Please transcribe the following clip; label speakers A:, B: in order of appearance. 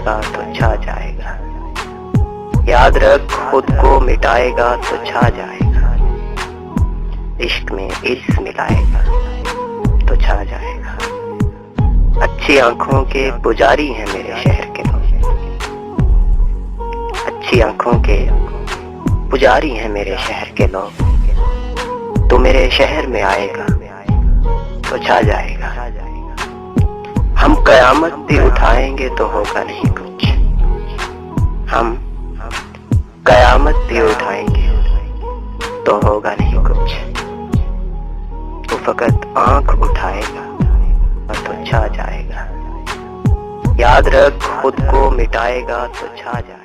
A: मिटाएगा तो छा जाएगा। याद रख, खुद को मिटाएगा तो छा जाएगा। इश्क में इल्स मिलाएगा तो छा जाएगा। अच्छी आंखों के पुजारी हैं मेरे शहर के लोग। अच्छी आंखों के पुजारी हैं मेरे शहर के लोग। तो मेरे शहर में आएगा तो छा जाएगा। हम कयामत भी उठाएंगे तो होगा नहीं कुछ। हम कयामत भी उठाएंगे तो होगा नहीं कुछ। तो फकत आंख उठाएगा और तो छा जाएगा। याद रख, खुद को मिटाएगा तो छा जाएगा।